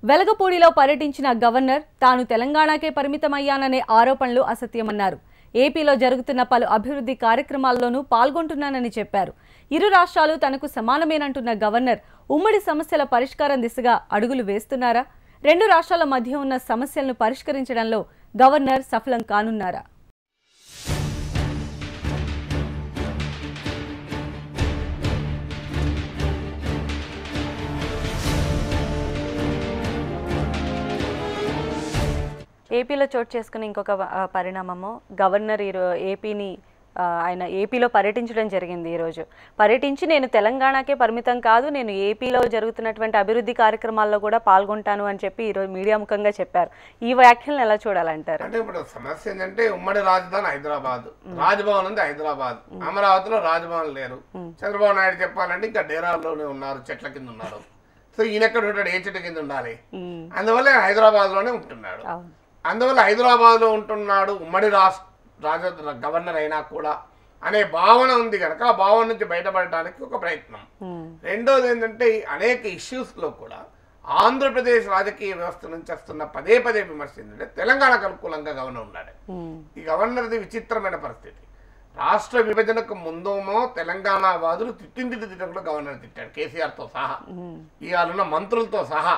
వెలగపూడిలో పర్యటించిన గవర్నర్ తాను తెలంగాణకే పరిమితమయ్యాననే ఆరోపణలు అసత్యమన్నారు. ఏపీలో జరుగుతున్న పలు అభివృద్ధి కార్యక్రమాల్లోనూ పాల్గొంటున్నానని చెప్పారు. ఇరు రాష్ట్రాలు తనకు సమానమేనంటున్న గవర్నర్ ఉమ్మడి సమస్యల పరిష్కారం దిశగా అడుగులు వేస్తున్నారా? రెండు రాష్ట్రాల మధ్య ఉన్న సమస్యలను పరిష్కరించడంలో గవర్నర్ సఫలం కానున్నారా? ఏపీలో చోటు చేసుకున్న ఇంకొక పరిణామము గవర్నర్ ఆయన ఏపీలో పర్యటించడం జరిగింది. ఈరోజు పర్యటించి నేను తెలంగాణకే పరిమితం కాదు, నేను ఏపీలో జరుగుతున్నటువంటి అభివృద్ధి కార్యక్రమాల్లో కూడా పాల్గొంటాను అని చెప్పి ఈరోజు మీడియా ముఖంగా చెప్పారు. ఈ వ్యాఖ్యలను ఎలా చూడాలంటారు? అంటే ఇప్పుడు సమస్య ఏంటంటే ఉమ్మడి రాజధాని హైదరాబాద్, రాజ్భవన్ ఉంది హైదరాబాద్, అమరావతిలో రాజ్భవన్ లేరు. చంద్రబాబు నాయుడు చెప్పాలంటే ఇంకా డేరాల్లోనే ఉన్నారు, చెట్ల కింద ఉన్నారు. సో ఈయన ఎక్కడ ఉంటాడు? ఏ చెట్ల కింద ఉండాలి? అందువల్ల హైదరాబాద్ లోనే ఉంటున్నాడు. అందువల్ల హైదరాబాద్ లో ఉంటున్నాడు, ఉమ్మడి గవర్నర్ అయినా కూడా అనే భావన ఉంది కనుక ఆ భావన నుంచి బయటపడటానికి ఒక ప్రయత్నం. రెండోది ఏంటంటే అనేక ఇష్యూస్ లో కూడా ఆంధ్రప్రదేశ్ రాజకీయ వ్యవస్థ నుంచి వస్తున్న పదే విమర్శ ఏంటంటే తెలంగాణకు అనుకూలంగా గవర్నర్ ఉన్నాడు. ఈ గవర్నర్ది విచిత్రమైన పరిస్థితి. రాష్ట్ర విభజనకు ముందేమో తెలంగాణ వాదులు తిట్టకుండా గవర్నర్ తిట్టాడు, కేసీఆర్తో సహా, ఇవాళ మంత్రులతో సహా.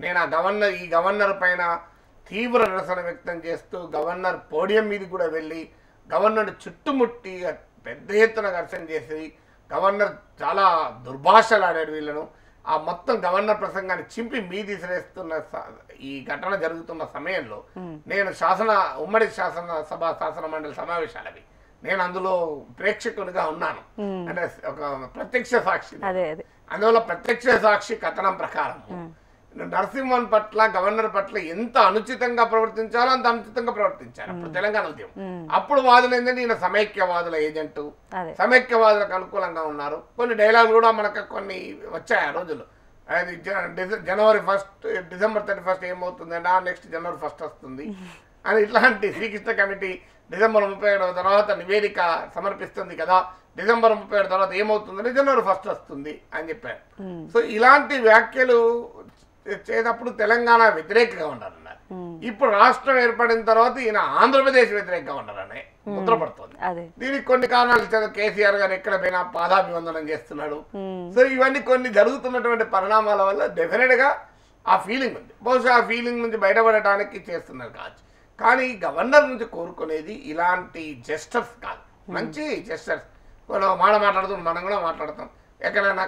నేను ఈ గవర్నర్ పైన తీవ్ర నిరసన వ్యక్తం చేస్తూ గవర్నర్ పోడియం మీద కూడా వెళ్ళి గవర్నర్ చుట్టుముట్టి పెద్ద ఎత్తున ఘర్షణ చేసి గవర్నర్ చాలా దుర్భాషలు ఆడాడు వీళ్ళను. ఆ మొత్తం గవర్నర్ ప్రసంగాన్ని చింపి మీదిసిరేస్తున్న ఈ ఘటన జరుగుతున్న సమయంలో నేను ఉమ్మడి శాసన మండలి సమావేశాలవి నేను అందులో ప్రేక్షకునిగా ఉన్నాను. అంటే ఒక ప్రత్యక్ష సాక్షి. అందువల్ల ప్రత్యక్ష సాక్షి కథనం ప్రకారం నరసింహన్ పట్ల గవర్నర్ పట్ల ఎంత అనుచితంగా ప్రవర్తించాలో అంత అనుచితంగా ప్రవర్తించారు అప్పుడు తెలంగాణ ఉద్యమం. అప్పుడు వాదులు ఏంటంటే ఈయన సమైక్యవాదుల ఏజెంటు, సమైక్యవాదులకు అనుకూలంగా ఉన్నారు. కొన్ని డైలాగులు కూడా మనకు కొన్ని వచ్చాయి ఆ రోజులు. అది జనవరి 1 డిసెంబర్ 31 ఏమవుతుందంటే నెక్స్ట్ జనవరి 1 వస్తుంది అని, ఇట్లాంటి శ్రీకృష్ణ కమిటీ డిసెంబర్ 31 తర్వాత నివేదిక సమర్పిస్తుంది కదా, డిసెంబర్ 31 తర్వాత ఏమవుతుందంటే జనవరి 1 వస్తుంది అని చెప్పారు. సో ఇలాంటి వ్యాఖ్యలు చేసినప్పుడు తెలంగాణ వ్యతిరేకంగా ఉన్నారన్నారు. ఇప్పుడు రాష్ట్రం ఏర్పడిన తర్వాత ఈయన ఆంధ్రప్రదేశ్ వ్యతిరేకంగా ఉన్నారనే ముద్రపడుతుంది. దీనికి కొన్ని కారణాలు ఇచ్చారు. కేసీఆర్ గారు ఎక్కడ పోయినా పాదాభివందనం చేస్తున్నాడు. సో ఇవన్నీ కొన్ని జరుగుతున్నటువంటి పరిణామాల వల్ల డెఫినెట్ గా ఆ ఫీలింగ్ ఉంది. బహుశా ఆ ఫీలింగ్ నుంచి బయటపడటానికి చేస్తున్నారు కావచ్చు. కానీ గవర్నర్ నుంచి కోరుకునేది ఇలాంటి జెస్టర్స్ కాదు, మంచి జెస్టర్స్. మాట్లాడుతున్నాం, మనం కూడా మాట్లాడతాం. ఎక్కడైనా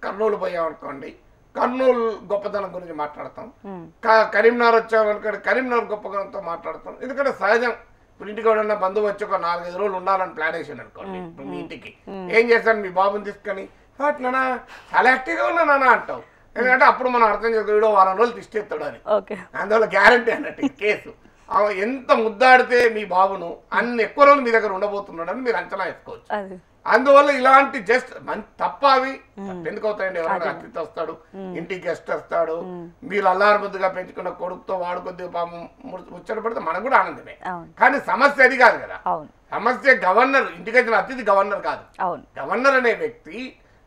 కర్నూలు పోయామనుకోండి, కర్నూలు గొప్పతనం గురించి మాట్లాడతాం. కరీంనగర్ వచ్చామనుకోండి, కరీంనగర్ గొప్పతనంతో మాట్లాడతాం. ఎందుకంటే సహజం. ఇప్పుడు ఇంటికి ఎవరన్నా బంధువు వచ్చి ఒక 4-5 రోజులు ఉండాలని ప్లాన్ వేసాను అనుకోండి. ఇప్పుడు మీ ఇంటికి ఏం చేస్తాను, మీ బాబుని తీసుకొని నానా చాలా యాక్టివ్గా ఉన్నా నానా అంటావు. ఎందుకంటే అప్పుడు మనం అర్థం చేసుకో వారం రోజులు తిష్టేస్తాడు అని. అందువల్ల గ్యారంటీ అన్నట్టు కేసు. ఎంత ముద్దాడితే మీ బాబును అన్ని ఎక్కువ రోజులు మీ దగ్గర ఉండబోతున్నాడు అని మీరు అంచనా వేసుకోవచ్చు. అందువల్ల ఇలాంటి జస్ట్ తప్ప అవి ఎందుకు అవుతాయండి? ఎవరైనా అతిథి వస్తాడు, ఇంటికి గెస్ట్ వస్తాడు, మీరు అల్లారు ముద్దుగా పెంచుకున్న కొడుకుతో వాడు కొద్దిగా పాపం ముచ్చట పడితే మనకు కూడా ఆనందమే. కానీ సమస్య అది కాదు కదా. సమస్య గవర్నర్, ఇంటికి వచ్చిన అతిథి గవర్నర్ కాదు. గవర్నర్ అనే వ్యక్తి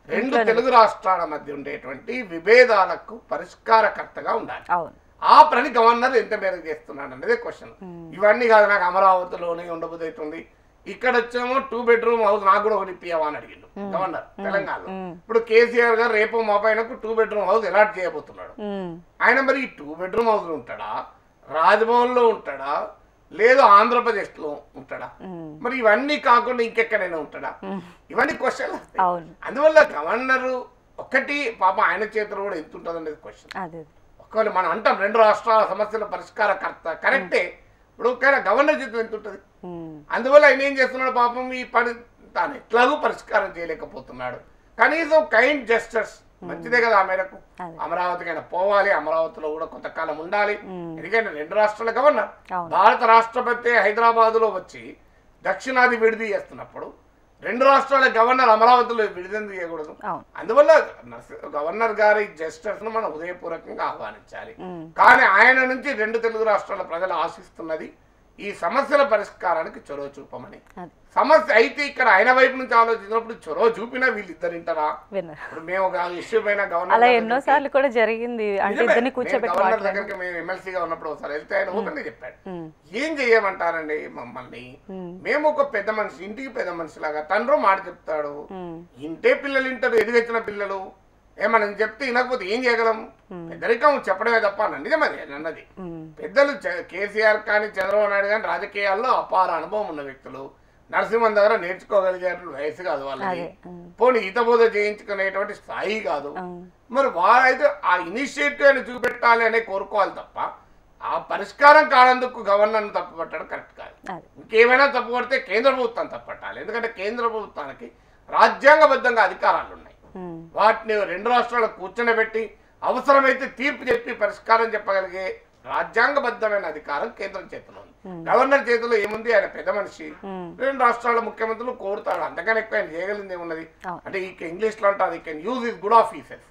రెండు తెలుగు రాష్ట్రాల మధ్య ఉండేటువంటి విభేదాలకు పరిష్కారకర్తగా ఉండాలి. ఆ పని గవర్నర్ ఎంత మేరకు చేస్తున్నాడు అనేది క్వశ్చన్. ఇవన్నీ కాదు, నాకు అమరావతిలోనే ఉండబోతుంది, ఇక్కడ వచ్చేమో 2 బెడ్రూమ్ హౌస్ నాకు కూడా ఒకటి ఇప్పియావా అని అడిగిండు గవర్నర్ తెలంగాణలో. ఇప్పుడు కేసీఆర్ గారు రేపు మా పైనకు 2 బెడ్రూమ్ హౌస్ అలాట్ చేయబోతున్నాడు. ఆయన మరి ఈ 2 బెడ్రూమ్ హౌస్ లో ఉంటాడా, రాజ్భవన్ లో ఉంటాడా, లేదు ఆంధ్రప్రదేశ్ లో ఉంటాడా? మరి ఇవన్నీ కాకుండా ఇంకెక్కడైనా ఉంటాడా? ఇవన్నీ క్వశ్చన్. అందువల్ల గవర్నర్ ఒకటి పాపం ఆయన చేతిలో కూడా ఎంత ఉంటుంది అనేది క్వశ్చన్. ఒకవేళ మనం అంటాం రెండు రాష్ట్రాల సమస్యల పరిష్కారకర్త కరెక్టే, ఇప్పుడు గవర్నర్ చేతిలో ఎంత ఉంటుంది? అందువల్ల ఆయన ఏం చేస్తున్నాడు పాపం, ఈ పని తాను ఎట్లాగూ పరిష్కారం చేయలేకపోతున్నాడు. కనీసం కైండ్ జెస్టర్స్ మంచిదే కదా. ఆ మేరకు అమరావతికైనా పోవాలి, అమరావతిలో కూడా కొంతకాలం ఉండాలి. ఎందుకంటే రెండు రాష్ట్రాల గవర్నర్, భారత రాష్ట్రపతి హైదరాబాద్ లో వచ్చి దక్షిణాది విడిది చేస్తున్నప్పుడు రెండు రాష్ట్రాల గవర్నర్ అమరావతిలో విడుదల చేయకూడదు. అందువల్ల గవర్నర్ గారి జెస్టర్స్ ను మనం హృదయపూర్వకంగా ఆహ్వానించాలి. కానీ ఆయన నుంచి రెండు తెలుగు రాష్ట్రాల ప్రజలు ఆశిస్తున్నది ఈ సమస్యల పరిష్కారానికి చొరవ చూపమని. అది. సమస్య అయితే ఇక్కడ ఆయన వైపు నుంచి ఆలోచించినప్పుడు చొరవ చూపినా వీళ్ళిద్దరు వింటారా? విన్నారు. ఇప్పుడు మేము ఒక ఇష్యూ పైన అలా గవర్నర్ ఎన్నోసార్లు కూడా జరిగింది. అంటే ఇద్దరిని కూర్చోబెట్టి గవర్నర్ దగ్గరికి మేము ఎమ్మెల్సీగా ఉన్నప్పుడు ఒకసారి వెళ్తే ఆయన ఓపెన్ చెప్పాడు, ఏం చెయ్యమంటారండి మమ్మల్ని, మేము ఒక పెద్ద మనిషి, ఇంటికి పెద్ద మనిషి లాగా తండ్రి మాట చెప్తాడు, ఇంటే పిల్లలు ఇంటారు, ఎదిగొచ్చిన పిల్లలు, ఏమన్నా చెప్తే వినకపోతే ఏం చేయగలం, పెద్దరికం చెప్పడమే తప్ప నిజమది అన్నది. పెద్దలు కేసీఆర్ కానీ చంద్రబాబు నాయుడు కానీ రాజకీయాల్లో అపార అనుభవం ఉన్న వ్యక్తులు, నరసింహన్ దగ్గర నేర్చుకోగలిగే వయసు కాదు వాళ్ళకి, పోనీ హితబోధ చేయించుకునేటువంటి స్థాయి కాదు. మరి వారైతే ఆ ఇనిషియేటివ్ అని చూపెట్టాలి అనే కోరుకోవాలి తప్ప ఆ పరిష్కారం కానందుకు గవర్నర్ను తప్పుపట్టడం కరెక్ట్ కాదు. ఇంకేమైనా తప్పుపడితే కేంద్ర ప్రభుత్వం తప్పట్టాలి. ఎందుకంటే కేంద్ర ప్రభుత్వానికి రాజ్యాంగబద్ధంగా అధికారాలు ఉన్నాయి. వాటిని రెండు రాష్ట్రాలకు కూర్చొని అవసరమైతే తీర్పు చెప్పి పరిష్కారం చెప్పగలిగే రాజ్యాంగబద్ధమైన అధికారం కేంద్రం చేతిలో ఉంది. గవర్నర్ చేతిలో ఏముంది? ఆయన పెద్ద మనిషి, రెండు రాష్ట్రాల ముఖ్యమంత్రులు కోరుతాడు, అంతకన్నా ఎక్కువ ఆయన చేయగలిగింది ఏమున్నది? అంటే ఈ ఇంగ్లీష్ లో అంటారు, he can use his good offices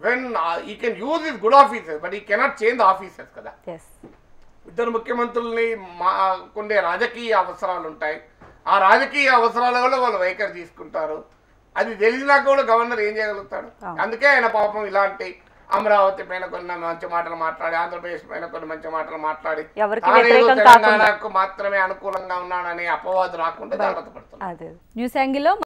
when he can use his good offices but he cannot change the offices కదా. ఇద్దరు ముఖ్యమంత్రుల్ని మాకుండే రాజకీయ అవసరాలు ఉంటాయి, ఆ రాజకీయ అవసరాల వల్ల వాళ్ళు వైఖరి తీసుకుంటారు. అది తెలిసినా కూడా గవర్నర్ ఏం చేయగలుగుతాడు? అందుకే ఆయన పాపం ఇలాంటి అమరావతి పైన కొన్ని మంచి మాటలు మాట్లాడి, ఆంధ్రప్రదేశ్ పైన కొన్ని మంచి మాటలు మాట్లాడి తెలంగాణకు మాత్రమే అనుకూలంగా ఉన్నాడని అపవాదు రాకుండా జాగ్రత్త పడుతుంది. న్యూస్ యాంగిల్లో